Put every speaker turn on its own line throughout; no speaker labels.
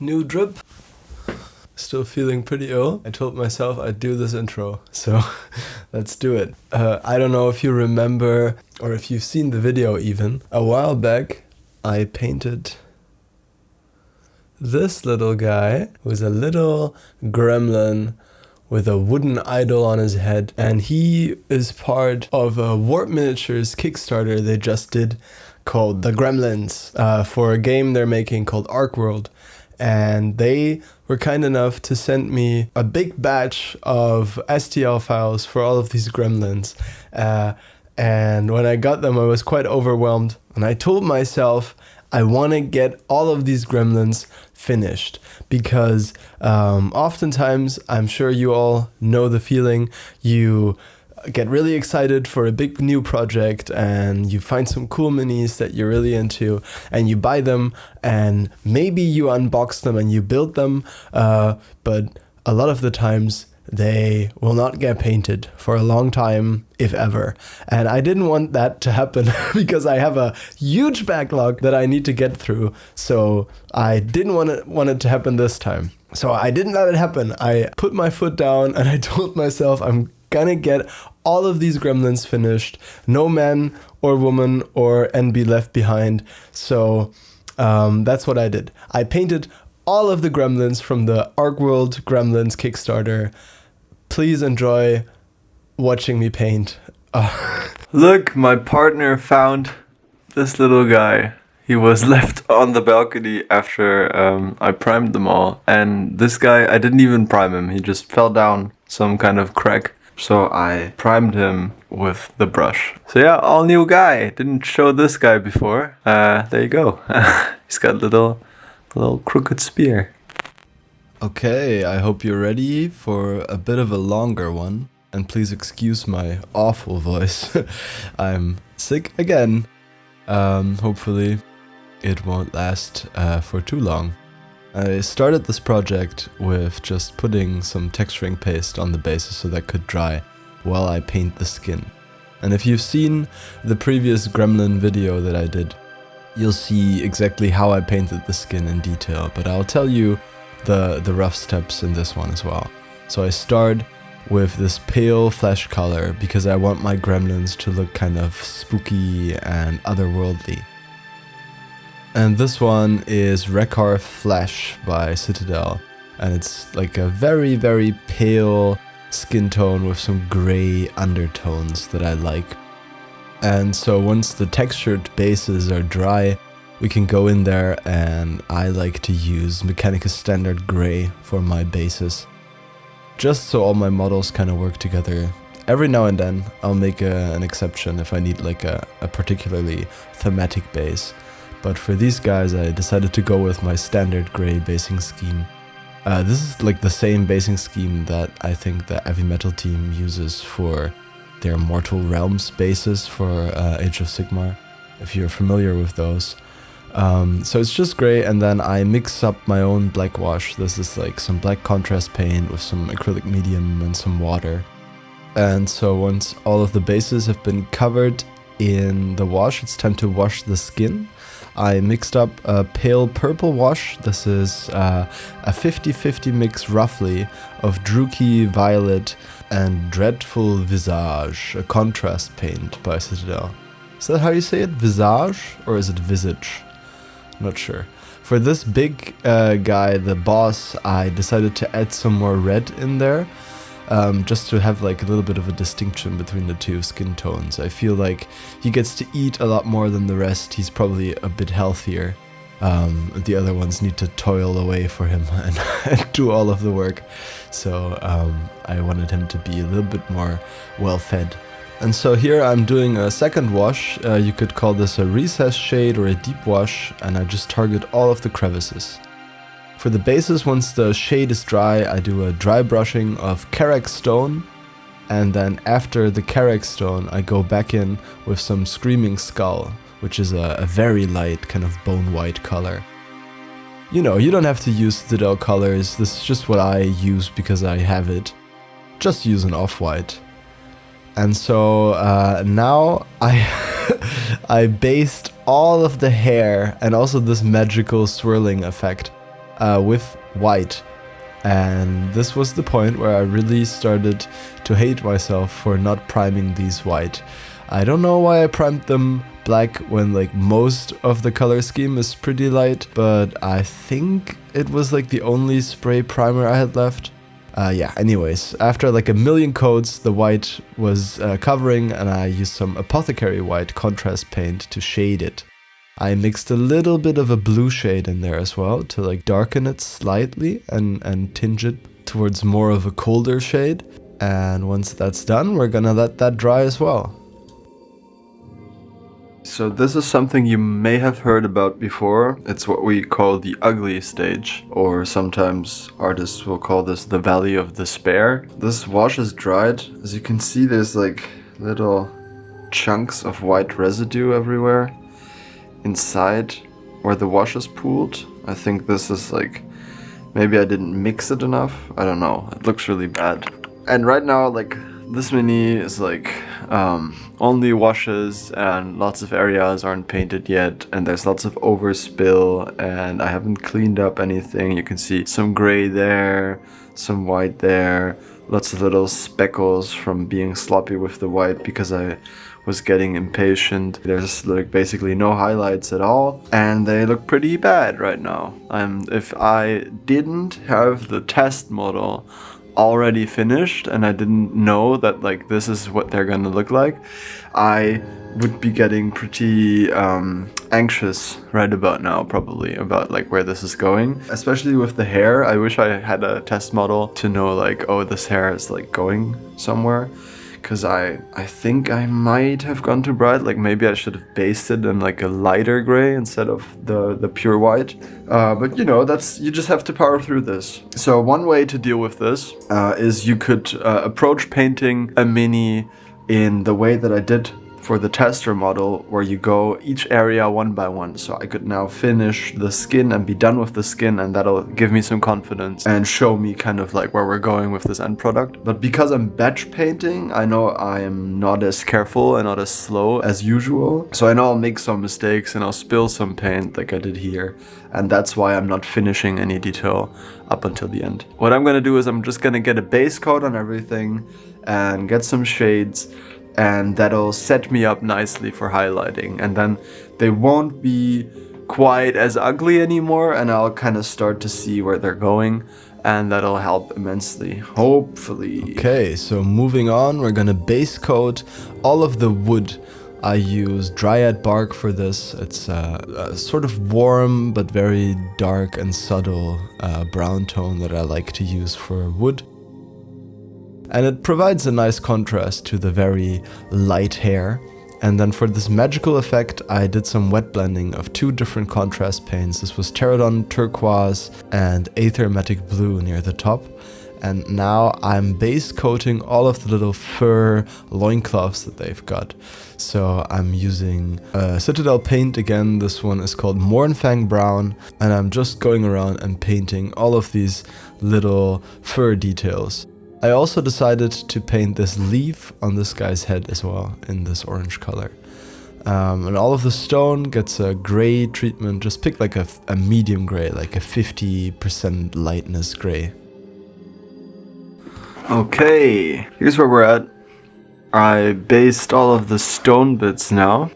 new drip. Still feeling pretty ill. I told myself I'd do this intro, so let's do it. I don't know if you remember or if you've seen the video even. A while back, I painted this little guy who's a little gremlin with a wooden idol on his head, and he is part of a Warp Miniatures Kickstarter they just did called the Gremlins for a game they're making called Ark World. And they were kind enough to send me a big batch of STL files for all of these gremlins. And when I got them, I was quite overwhelmed. And I told myself, I want to get all of these gremlins finished. Because oftentimes, I'm sure you all know the feeling, you get really excited for a big new project and you find some cool minis that you're really into and you buy them and maybe you unbox them and you build them, but a lot of the times they will not get painted for a long time, if ever. And I didn't want that to happen because I have a huge backlog that I need to get through. So I didn't want it to happen this time. So I didn't let it happen. I put my foot down and I told myself I'm gonna get all of these gremlins finished, no man or woman or NB left behind. So that's what I did. I painted all of the gremlins from the Ark World Gremlins Kickstarter. Please enjoy watching me paint. Look, my partner found this little guy. He was left on the balcony after I primed them all. And this guy, I didn't even prime him. He just fell down some kind of crack. So I primed him with the brush. So yeah, all new guy. Didn't show this guy before. There you go. He's got a little crooked spear. Okay, I hope you're ready for a bit of a longer one. And please excuse my awful voice. I'm sick again. Hopefully it won't last for too long. I started this project with just putting some texturing paste on the bases so that could dry while I paint the skin. And if you've seen the previous Gremlin video that I did, you'll see exactly how I painted the skin in detail, but I'll tell you the rough steps in this one as well. So I start with this pale flesh color because I want my gremlins to look kind of spooky and otherworldly. And this one is Rekar Flesh by Citadel, and it's like a very, very pale skin tone with some gray undertones that I like. And so once the textured bases are dry, we can go in there, and I like to use Mechanicus Standard Gray for my bases, just so all my models kind of work together. Every now and then I'll make an exception if I need like a particularly thematic base. But for these guys, I decided to go with my standard gray basing scheme. This is like the same basing scheme that I think the Heavy Metal team uses for their Mortal Realms bases for Age of Sigmar, if you're familiar with those. So it's just gray, and then I mix up my own black wash. This is like some black contrast paint with some acrylic medium and some water. And so once all of the bases have been covered in the wash, it's time to wash the skin. I mixed up a pale purple wash. This is a 50-50 mix roughly of Druchii Violet and Dreadful Visage, a contrast paint by Citadel. Is that how you say it? Visage? Or is it Visage? Not sure. For this big guy, the boss, I decided to add some more red in there. Just to have like a little bit of a distinction between the two skin tones. I feel like he gets to eat a lot more than the rest. He's probably a bit healthier. The other ones need to toil away for him and do all of the work. So I wanted him to be a little bit more well fed. And so here I'm doing a second wash. You could call this a recess shade or a deep wash, and I just target all of the crevices. For the bases, once the shade is dry, I do a dry brushing of Karak Stone, and then after the Karak Stone, I go back in with some Screaming Skull, which is a very light kind of bone white color. You know, you don't have to use Citadel colors, this is just what I use because I have it. Just use an off-white. And so now I based all of the hair and also this magical swirling effect with white. And this was the point where I really started to hate myself for not priming these white. I don't know why I primed them black when like most of the color scheme is pretty light, but I think it was like the only spray primer I had left. Yeah, anyways, after like a million coats, the white was covering, and I used some apothecary white contrast paint to shade it. I mixed a little bit of a blue shade in there as well to like darken it slightly and tinge it towards more of a colder shade. And once that's done, we're gonna let that dry as well. So this is something you may have heard about before. It's what we call the ugly stage, or sometimes artists will call this the valley of despair. This wash is dried. As you can see, there's like little chunks of white residue everywhere inside where the wash is pooled. I think this is like, maybe I didn't mix it enough. I don't know. It looks really bad. And right now, like, this mini is like only washes and lots of areas aren't painted yet, and there's lots of overspill, and I haven't cleaned up anything. You can see some gray there, some white there, lots of little speckles from being sloppy with the white because I was getting impatient. There's like basically no highlights at all, and they look pretty bad right now. If I didn't have the test model already finished and I didn't know that like this is what they're gonna look like, I would be getting pretty anxious right about now, probably, about like where this is going, especially with the hair. I wish I had a test model to know like, oh, this hair is like going somewhere, because I think I might have gone too bright. Like maybe I should have based it in like a lighter gray instead of the pure white. But you know, you just have to power through this. So one way to deal with this is you could approach painting a mini in the way that I did for the tester model, where you go each area one by one. So I could now finish the skin and be done with the skin, and that'll give me some confidence and show me kind of like where we're going with this end product. But because I'm batch painting, I know I am not as careful and not as slow as usual. So I know I'll make some mistakes and I'll spill some paint like I did here. And that's why I'm not finishing any detail up until the end. What I'm gonna do is I'm just gonna get a base coat on everything and get some shades, and that'll set me up nicely for highlighting, and then they won't be quite as ugly anymore, and I'll kind of start to see where they're going, and that'll help immensely, hopefully. Okay, so moving on, we're gonna base coat all of the wood. I use dryad bark for this. It's a sort of warm but very dark and subtle brown tone that I like to use for wood. And it provides a nice contrast to the very light hair. And then for this magical effect, I did some wet blending of two different contrast paints. This was Pterodon Turquoise and Aether Matic Blue near the top. And now I'm base coating all of the little fur loincloths that they've got. So I'm using Citadel paint again. This one is called Mornfang Brown. And I'm just going around and painting all of these little fur details. I also decided to paint this leaf on this guy's head as well in this orange color. And all of the stone gets a gray treatment. Just pick like a medium gray, like a 50% lightness gray. Okay, here's where we're at. I based all of the stone bits now.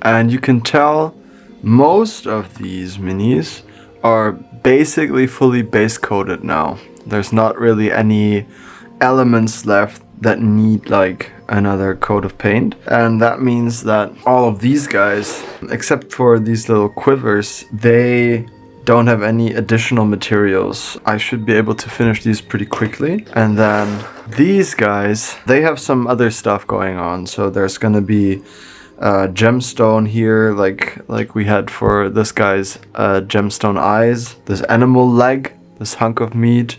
And you can tell most of these minis are basically fully base coated now. There's not really any elements left that need like another coat of paint. And that means that all of these guys, except for these little quivers, they don't have any additional materials. I should be able to finish these pretty quickly. And then these guys, they have some other stuff going on. So there's gonna be gemstone here, like we had for this guy's gemstone eyes, this animal leg, this hunk of meat,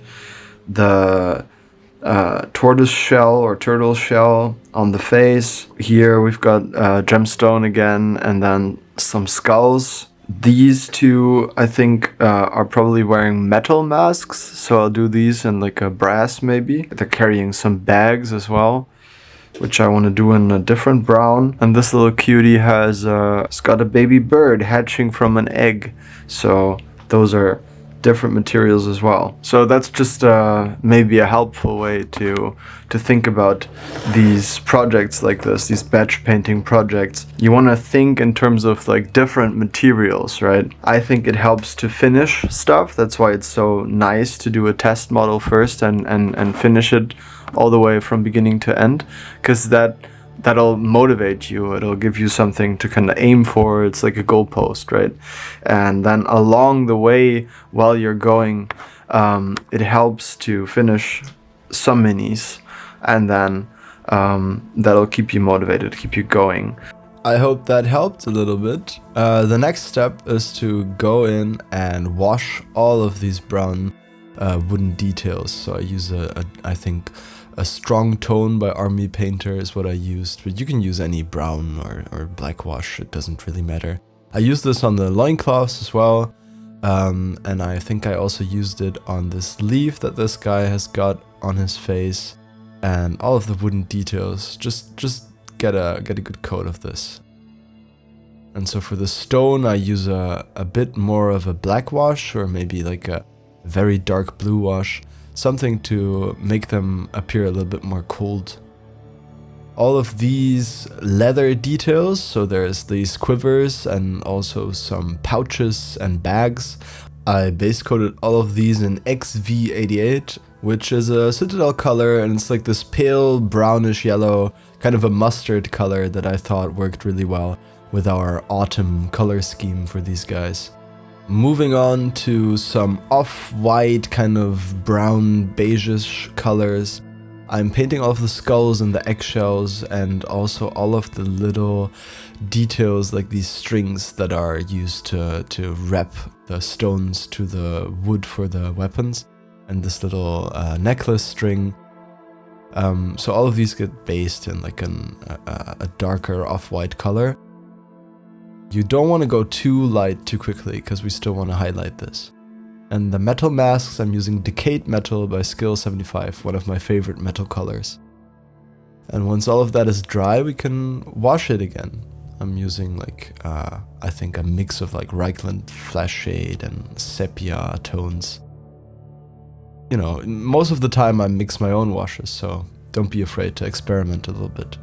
the tortoise shell or turtle shell on the face. Here we've got gemstone again, and then some skulls. These two, I think, are probably wearing metal masks, so I'll do these in like a brass maybe. They're carrying some bags as well, which I want to do in a different brown. And this little cutie has it's got a baby bird hatching from an egg, so those are different materials as well. So that's just maybe a helpful way to think about these projects like this, these batch painting projects. You want to think in terms of like different materials, right? I think it helps to finish stuff. That's why it's so nice to do a test model first and finish it all the way from beginning to end, because that'll motivate you. It'll give you something to kind of aim for. It's like a goalpost, right? And then along the way, while you're going, it helps to finish some minis, and then that'll keep you motivated, keep you going. I hope that helped a little bit. The next step is to go in and wash all of these brown wooden details. So I use I think a strong tone by Army Painter is what I used, but you can use any brown or black wash, it doesn't really matter. I used this on the loincloths as well, and I think I also used it on this leaf that this guy has got on his face, and all of the wooden details. Just get a good coat of this. And so for the stone, I use a bit more of a black wash, or maybe like a very dark blue wash, something to make them appear a little bit more cold. All of these leather details, so there's these quivers and also some pouches and bags. I base coated all of these in XV88, which is a Citadel color, and it's like this pale brownish yellow, kind of a mustard color that I thought worked really well with our autumn color scheme for these guys. Moving on to some off-white kind of brown beigeish colors. I'm painting all of the skulls and the eggshells, and also all of the little details like these strings that are used to wrap the stones to the wood for the weapons, and this little necklace string. So all of these get based in like a darker off-white color. You don't want to go too light too quickly, because we still want to highlight this. And the metal masks, I'm using Decayed Metal by Skill 75, one of my favorite metal colors. And once all of that is dry, we can wash it again. I'm using like, I think a mix of like Reichland Flash Shade and Sepia tones. You know, most of the time I mix my own washes, so don't be afraid to experiment a little bit.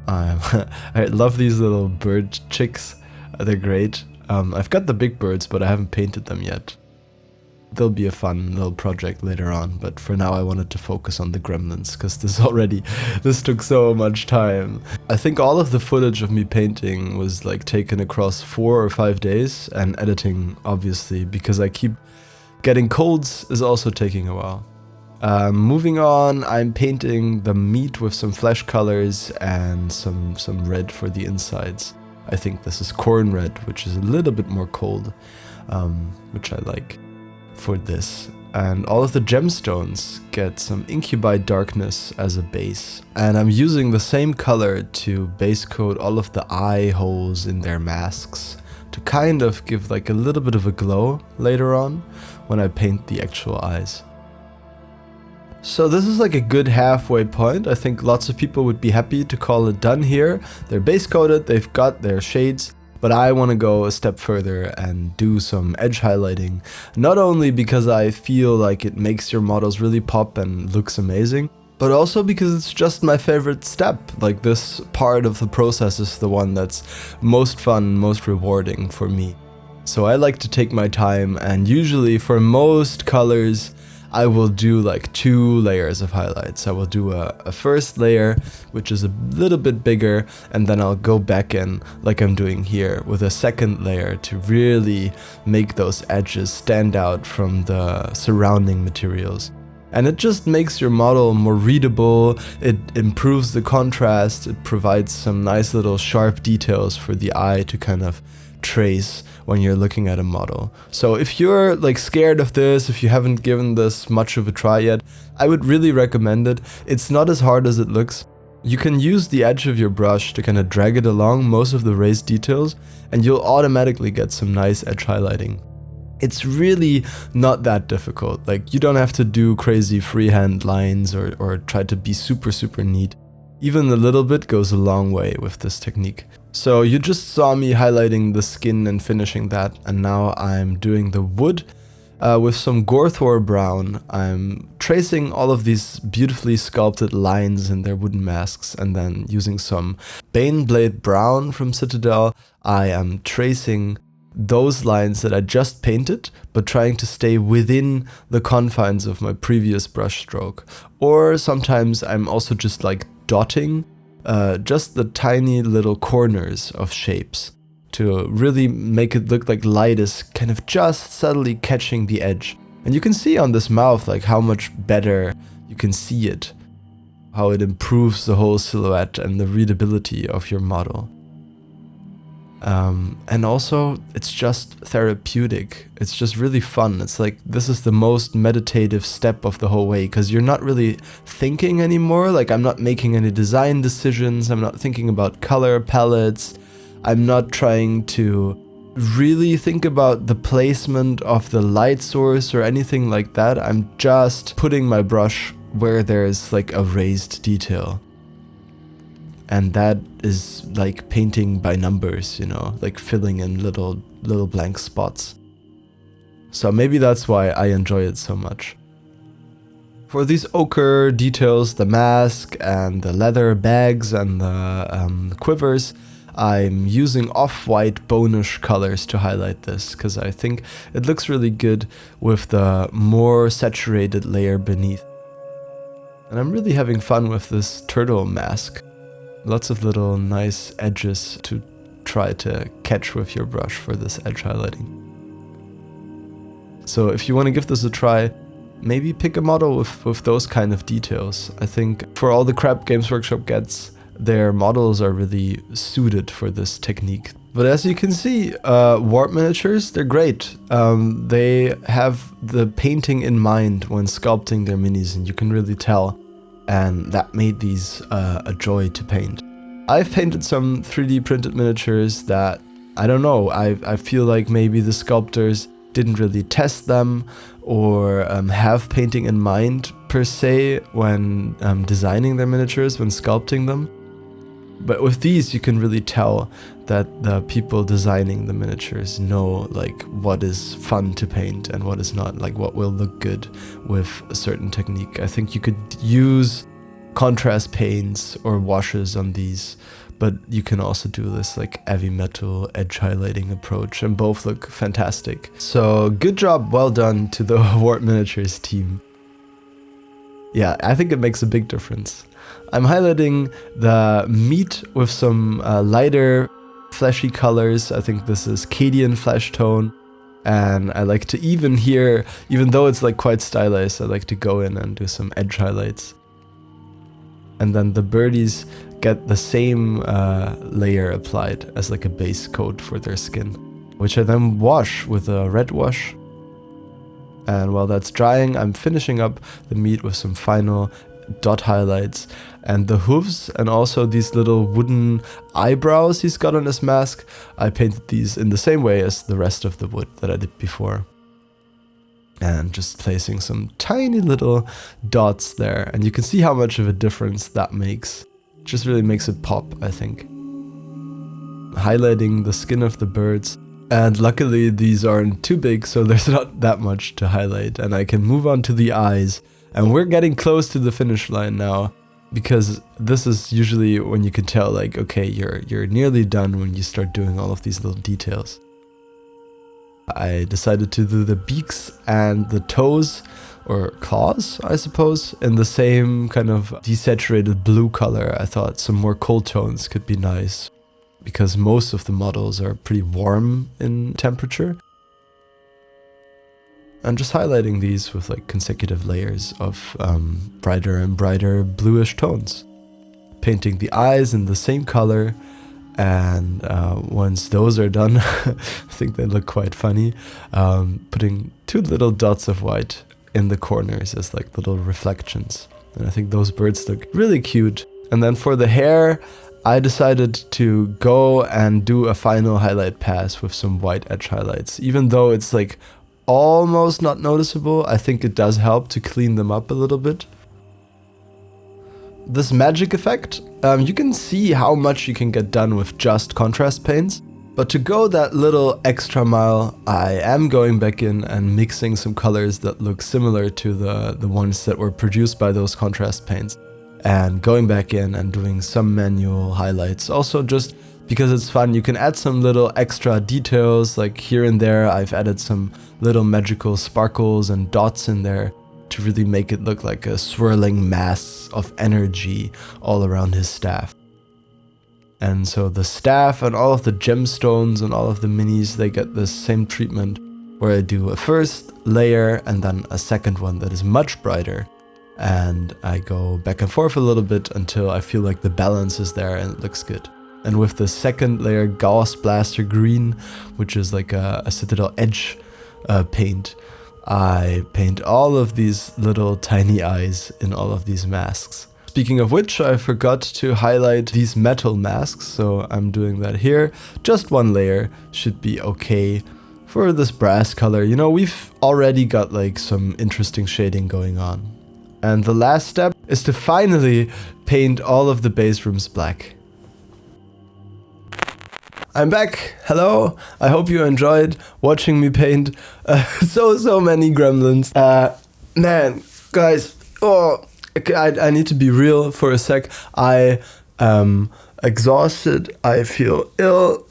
I love these little bird chicks. They're great. I've got the big birds, but I haven't painted them yet. They'll be a fun little project later on, but for now I wanted to focus on the gremlins, because this took so much time. I think all of the footage of me painting was like taken across 4 or 5 days, and editing, obviously, because I keep getting colds, is also taking a while. Moving on, I'm painting the meat with some flesh colors and some red for the insides. I think this is corn red, which is a little bit more cold, which I like for this. And all of the gemstones get some incubi darkness as a base. And I'm using the same color to base coat all of the eye holes in their masks to kind of give like a little bit of a glow later on when I paint the actual eyes. So this is like a good halfway point. I think lots of people would be happy to call it done here. They're base coated, they've got their shades, but I want to go a step further and do some edge highlighting. Not only because I feel like it makes your models really pop and looks amazing, but also because it's just my favorite step. Like, this part of the process is the one that's most fun, most rewarding for me. So I like to take my time, and usually for most colors, I will do like 2 layers of highlights. I will do a first layer, which is a little bit bigger, and then I'll go back in, like I'm doing here, with a second layer to really make those edges stand out from the surrounding materials. And it just makes your model more readable, it improves the contrast, it provides some nice little sharp details for the eye to kind of trace when you're looking at a model. So if you're like scared of this, if you haven't given this much of a try yet, I would really recommend it. It's not as hard as it looks. You can use the edge of your brush to kind of drag it along most of the raised details, and you'll automatically get some nice edge highlighting. It's really not that difficult. Like, you don't have to do crazy freehand lines or try to be super neat. Even a little bit goes a long way with this technique. So you just saw me highlighting the skin and finishing that, and now I'm doing the wood with some Gorthor brown. I'm tracing all of these beautifully sculpted lines in their wooden masks, and then using some Baneblade brown from Citadel, I am tracing those lines that I just painted, but trying to stay within the confines of my previous brush stroke. Or sometimes I'm also just like dotting just the tiny little corners of shapes to really make it look like light is kind of just subtly catching the edge. And you can see on this mouth like how much better you can see it, how it improves the whole silhouette and the readability of your model. And also, it's just therapeutic. It's just really fun. It's like, this is the most meditative step of the whole way, because you're not really thinking anymore. Like, I'm not making any design decisions. I'm not thinking about color palettes. I'm not trying to really think about the placement of the light source or anything like that. I'm just putting my brush where there's like a raised detail. And that is like painting by numbers, you know, like filling in little blank spots. So maybe that's why I enjoy it so much. For these ochre details, the mask and the leather bags and the quivers, I'm using off-white bonish colors to highlight this, because I think it looks really good with the more saturated layer beneath. And I'm really having fun with this turtle mask. Lots of little nice edges to try to catch with your brush for this edge highlighting. So if you want to give this a try, maybe pick a model with those kind of details. I think for all the crap Games Workshop gets, their models are really suited for this technique. But as you can see, warp miniatures, they're great. They have the painting in mind when sculpting their minis, and you can really tell. And that made these a joy to paint. I've painted some 3D printed miniatures that, I don't know, I feel like maybe the sculptors didn't really test them or have painting in mind per se when designing their miniatures, when sculpting them. But with these you can really tell that the people designing the miniatures know like what is fun to paint and what is not, like what will look good with a certain technique. I think you could use contrast paints or washes on these, but you can also do this like heavy metal edge highlighting approach, and both look fantastic. So good job, well done to the Warp Miniatures team. Yeah, I think it makes a big difference. I'm highlighting the meat with some lighter fleshy colors. I think this is Cadian flesh tone, and I like to even here, even though it's like quite stylized, I like to go in and do some edge highlights. And then the birdies get the same layer applied as like a base coat for their skin, which I then wash with a red wash. And while that's drying, I'm finishing up the meat with some final dot highlights, and the hooves and also these little wooden eyebrows he's got on his mask. I painted these in the same way as the rest of the wood that I did before, and just placing some tiny little dots there, and you can see how much of a difference that makes. It just really makes it pop, I think. Highlighting the skin of the birds, and luckily these aren't too big, so there's not that much to highlight, and I can move on to the eyes. And we're getting close to the finish line now, because this is usually when you can tell like, okay, you're nearly done when you start doing all of these little details. I decided to do the beaks and the toes, or claws, I suppose, in the same kind of desaturated blue color. I thought some more cold tones could be nice, because most of the models are pretty warm in temperature. And just highlighting these with like consecutive layers of brighter and brighter bluish tones. Painting the eyes in the same color, and once those are done, I think they look quite funny. Putting two little dots of white in the corners as like little reflections. And I think those birds look really cute. And then for the hair, I decided to go and do a final highlight pass with some white edge highlights. Even though it's like almost not noticeable, I think it does help to clean them up a little bit. this magic effect, you can see how much you can get done with just contrast paints. But to go that little extra mile, I am going back in and mixing some colors that look similar to the ones that were produced by those contrast paints. And going back in and doing some manual highlights. Also just because it's fun, you can add some little extra details, like here and there I've added some little magical sparkles and dots in there to really make it look like a swirling mass of energy all around his staff. And so the staff and all of the gemstones and all of the minis, they get this same treatment where I do a first layer and then a second one that is much brighter. And I go back and forth a little bit until I feel like the balance is there and it looks good. And with the second layer, Gauss Blaster Green, which is like a Citadel Edge paint, I paint all of these little tiny eyes in all of these masks. Speaking of which, I forgot to highlight these metal masks, so I'm doing that here. Just one layer should be okay for this brass color. You know, we've already got like some interesting shading going on. And the last step is to finally paint all of the base rooms black. I'm back. Hello. I hope you enjoyed watching me paint so many gremlins. Man, guys, I need to be real for a sec. I am exhausted. I feel ill.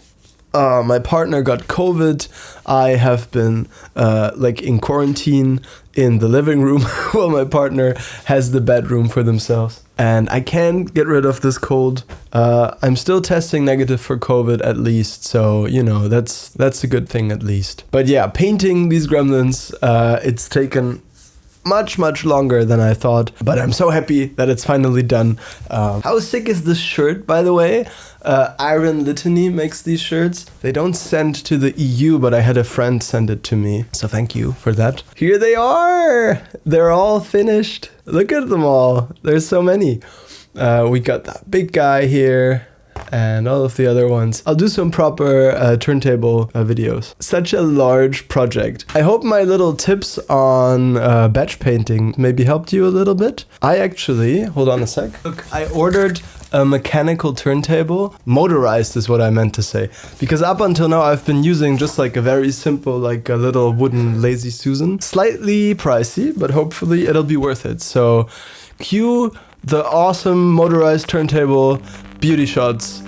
My partner got COVID. I have been like in quarantine in the living room while my partner has the bedroom for themselves. And I can't get rid of this cold. I'm still testing negative for COVID at least. So, you know, that's a good thing at least. But yeah, painting these gremlins, it's taken much longer than I thought, but I'm so happy that it's finally done. How sick is this shirt, by the way? Iron Litany makes these shirts. They don't send to the EU, but I had a friend send it to me, so thank you for that. Here they are! They're all finished. Look at them all. There's so many. We got that big guy here and all of the other ones. I'll do some proper turntable videos. Such a large project. I hope my little tips on batch painting maybe helped you a little bit. I actually, hold on a sec. Look, I ordered a mechanical turntable. Motorized is what I meant to say. Because up until now I've been using just like a very simple, like a little wooden Lazy Susan. Slightly pricey, but hopefully it'll be worth it. So cue the awesome motorized turntable beauty shots.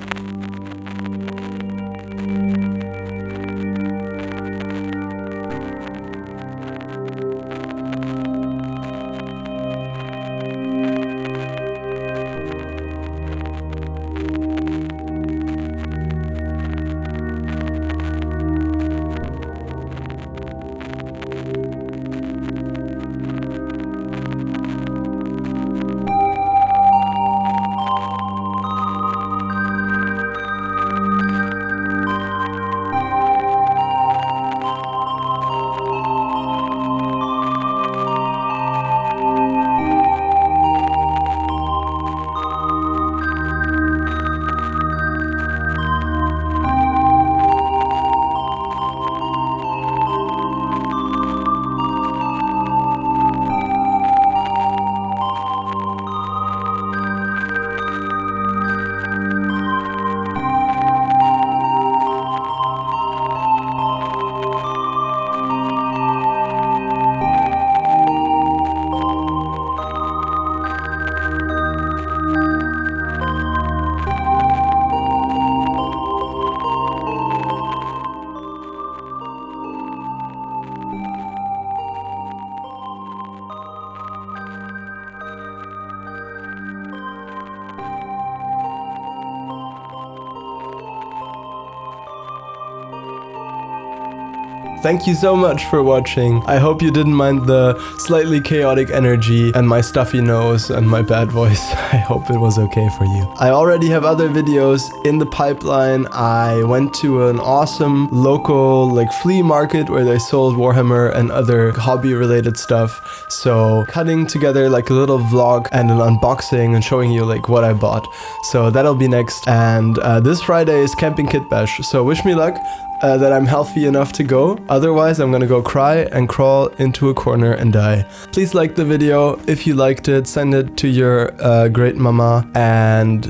Thank you so much for watching. I hope you didn't mind the slightly chaotic energy and my stuffy nose and my bad voice. I hope it was okay for you. I already have other videos in the pipeline. I went to an awesome local like flea market where they sold Warhammer and other hobby related stuff. So cutting together like a little vlog and an unboxing and showing you like what I bought. So that'll be next. And this Friday is Camping Kit Bash. So wish me luck. that I'm healthy enough to go. Otherwise, I'm gonna go cry and crawl into a corner and die. Please like the video. If you liked it, send it to your great mama, and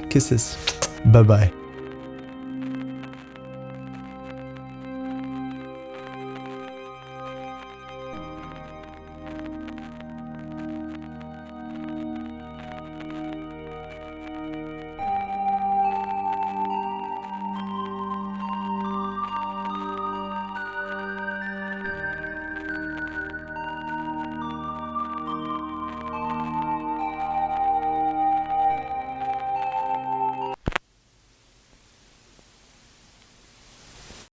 kisses. Bye bye.